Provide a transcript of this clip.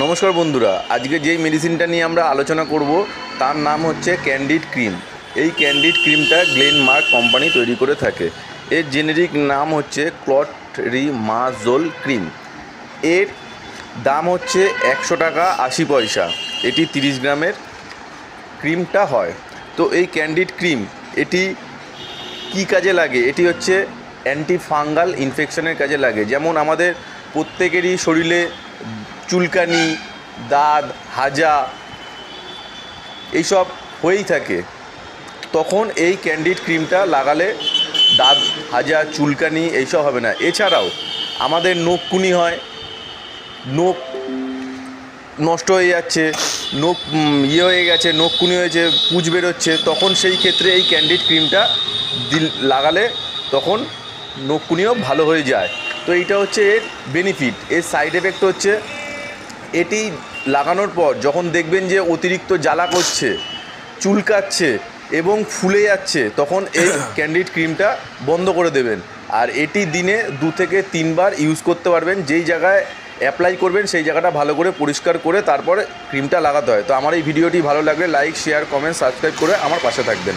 নমস্কার বন্ধুরা, আজকে যেই মেডিসিনটা নিয়ে আমরা আলোচনা করব তার নাম হচ্ছে ক্যান্ডিড ক্রিম। এই ক্যান্ডিড ক্রিমটা গ্লেনমার্ক কোম্পানি তৈরি করে থাকে। এর জেনেরিক নাম হচ্ছে ক্লট্রিমাজোল ক্রিম। এর দাম হচ্ছে 100 টাকা 80 পয়সা। এটি 30 গ্রামের ক্রিমটা হয়। তো এই ক্যান্ডিড ক্রিম এটি কী কাজে লাগে? এটি হচ্ছে অ্যান্টি ফাঙ্গাল ইনফেকশনের কাজে লাগে। যেমন আমাদের প্রত্যেকেরই শরীরে চুলকানি, দাঁত, হাজা এইসব হয়েই থাকে। তখন এই ক্যান্ডিড ক্রিমটা লাগালে দাঁত, হাজা, চুলকানি এইসব হবে না। এছাড়াও আমাদের নখকুনি হয়, নখ নষ্ট হয়ে যাচ্ছে, নখ হয়ে গেছে, নখকুনি হয়েছে, পুঁজ বেরোচ্ছে, তখন সেই ক্ষেত্রে এই ক্যান্ডিড ক্রিমটা লাগালে তখন নখকুনিও ভালো হয়ে যায়। তো এইটা হচ্ছে এর বেনিফিট। এর সাইড এফেক্ট হচ্ছে এটি লাগানোর পর যখন দেখবেন যে অতিরিক্ত জ্বালা করছে, চুলকাচ্ছে এবং ফুলে যাচ্ছে, তখন এই ক্যান্ডিড ক্রিমটা বন্ধ করে দেবেন। আর এটি দিনে 2 থেকে 3 বার ইউজ করতে পারবেন। যেই জায়গায় অ্যাপ্লাই করবেন সেই জায়গাটা ভালো করে পরিষ্কার করে তারপরে ক্রিমটা লাগাতে হয়। তো আমার এই ভিডিওটি ভালো লাগলে লাইক, শেয়ার, কমেন্ট, সাবস্ক্রাইব করে আমার পাশে থাকবেন।